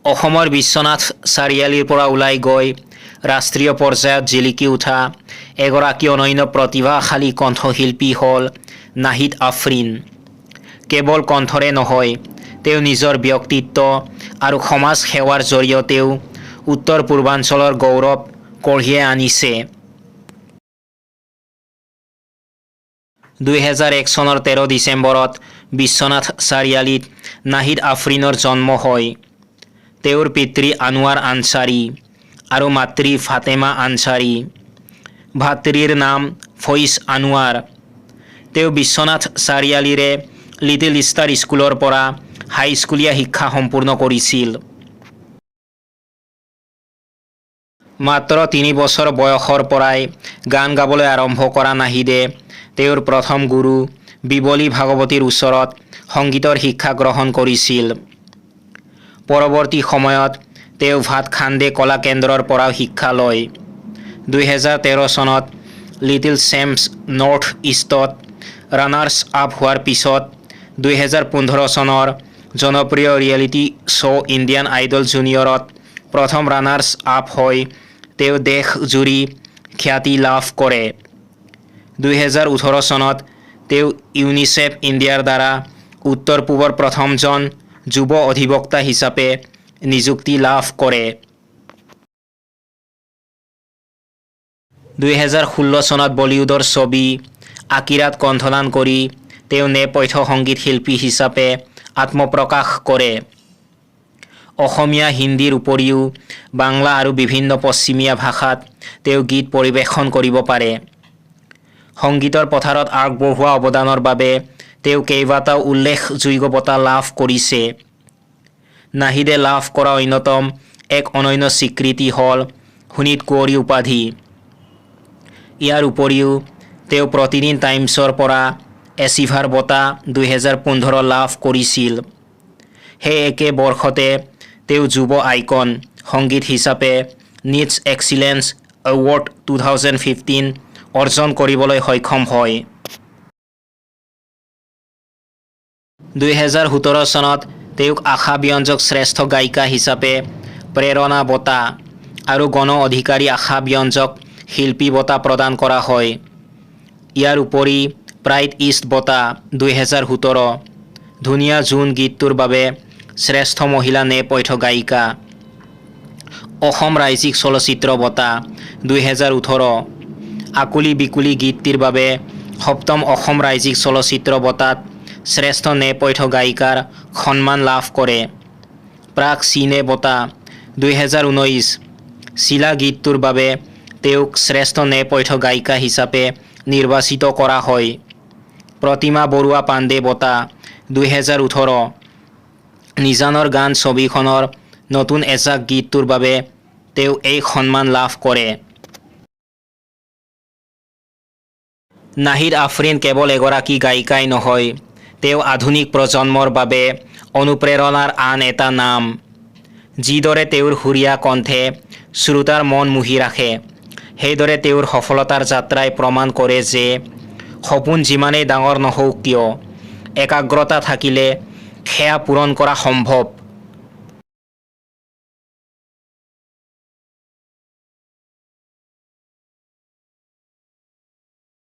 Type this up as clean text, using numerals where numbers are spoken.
অসমৰ বিশ্বনাথ চাৰিআলিৰ পৰা ওলাই গৈ ৰাষ্ট্ৰীয় পৰ্যায়ত জিলিকি উঠা এগৰাকী অনন্য প্ৰতিভাশালী কণ্ঠশিল্পী হ'ল নাহিদ আফৰিন। কেৱল কণ্ঠৰে নহয়, তেওঁ নিজৰ ব্যক্তিত্ব আৰু সমাজ সেৱাৰ জৰিয়তেও উত্তৰ পূৰ্বাঞ্চলৰ গৌৰৱ কঢ়িয়াই আনিছে। 2001 চনৰ 13 ডিচেম্বৰত বিশ্বনাথ চাৰিআলিত নাহিদ আফৰিনৰ জন্ম হয়। তেওঁৰ পিতৃ আনোৱাৰ আনচাৰী আৰু মাতৃ ফাতেমা আনচাৰী। ভাতৃৰ নাম ফইজ আনোৱাৰ। তেওঁ বিশ্বনাথ চাৰিআলিৰে লিটিল ষ্টাৰ স্কুলৰ পৰা হাইস্কুলীয়া শিক্ষা সম্পূৰ্ণ কৰিছিল। মাত্ৰ 3 বছৰ বয়সৰ পৰাই গান গাবলৈ আৰম্ভ কৰা নাহিদে তেওঁৰ প্ৰথম গুৰু বিবলী ভাগৱতীৰ ওচৰত সংগীতৰ শিক্ষা গ্ৰহণ কৰিছিল। পৰৱৰ্তী সময়ত তেওঁ ভাতখাণ্ডে কলা কেন্দ্ৰৰ পৰাও শিক্ষা লয়। 2013 চনত লিটিল চেম্পছ নৰ্থ ইষ্টত ৰানাৰ্ছ আপ হোৱাৰ পিছত 2015 চনৰ জনপ্ৰিয় ৰিয়েলিটি শ্ব' ইণ্ডিয়ান আইডল জুনিয়ৰত প্ৰথম ৰানাৰ্ছ আপ হৈ তেওঁ দেশজুৰি খ্যাতি লাভ কৰে। 2018 চনত তেওঁ ইউনিচেফ ইণ্ডিয়াৰ দ্বাৰা উত্তৰ পূবৰ প্ৰথমজন যুৱ অধিবক্তা হিচাপে নিযুক্তি লাভ কৰে। 2016 চনত বলিউডৰ ছবি আকিৰাত কণ্ঠদান কৰি তেওঁ নেপথ্য সংগীত শিল্পী হিচাপে আত্মপ্ৰকাশ কৰে। অসমীয়া, হিন্দীৰ উপৰিও বাংলা আৰু বিভিন্ন পশ্চিমীয়া ভাষাত তেওঁ গীত পৰিৱেশন কৰিব পাৰে। সংগীতৰ পথাৰত আগবঢ়োৱা অৱদানৰ বাবে তেওঁ কেইবাটাও উল্লেখযোগ্য বঁটা লাভ কৰিছে। নাহিদে লাভ কৰা অন্যতম এক অনন্য স্বীকৃতি হ'ল সুনীত কুঁৱৰী উপাধি। ইয়াৰ উপৰিও তেওঁ প্ৰতিদিন টাইমছৰ পৰা এচিভাৰ বঁটা 2015 লাভ কৰিছিল। সেই একে বৰ্ষতে তেওঁ যুৱ আইকন সংগীত হিচাপে নিডছ এক্সিলেন্স এৱাৰ্ড 2015 অৰ্জন কৰিবলৈ সক্ষম হয়। 2017 চনত তেওঁক আশাব্যঞ্জক শ্ৰেষ্ঠ গায়িকা হিচাপে প্ৰেৰণা বঁটা আৰু গণ অধিকাৰী আশাব্যঞ্জক শিল্পী বঁটা প্ৰদান কৰা হয়। ইয়াৰ উপৰি প্ৰাইড ইষ্ট বঁটা 2017, ধুনীয়া জোন গীতটোৰ বাবে শ্ৰেষ্ঠ মহিলা নেপথ্য গায়িকা, অসম ৰাজ্যিক চলচ্চিত্ৰ বঁটা 2018, আকুলি বিকুলি গীতটিৰ বাবে 7ম অসম ৰাজ্যিক চলচ্চিত্ৰ বঁটাত শ্ৰেষ্ঠ নেপথ্য গায়িকাৰ সন্মান লাভ কৰে। প্ৰাগ চিনে বঁটা 2019, চিলা গীতটোৰ বাবে তেওঁক শ্ৰেষ্ঠ নেপথ্য গায়িকা হিচাপে নিৰ্বাচিত কৰা হয়। প্ৰতিমা বৰুৱা পাণ্ডে বঁটা 2018, নিজানৰ গান ছবিখনৰ নতুন এজাক গীতটোৰ বাবে তেওঁ এই সন্মান লাভ কৰে। নাহিদ আফৰিন কেৱল এগৰাকী গায়িকাই নহয়, তেওঁ আধুনিক প্ৰজন্মৰ বাবে অনুপ্ৰেৰণাৰ আন এটা নাম। যিদৰে তেওঁৰ সুৰীয়া কণ্ঠে শ্ৰোতাৰ মন মুহি ৰাখে, সেইদৰে তেওঁৰ সফলতাৰ যাত্ৰাই প্ৰমাণ কৰে যে সপোন যিমানেই ডাঙৰ নহওক কিয়, একাগ্ৰতা থাকিলে সেয়া পূৰণ কৰা সম্ভৱ।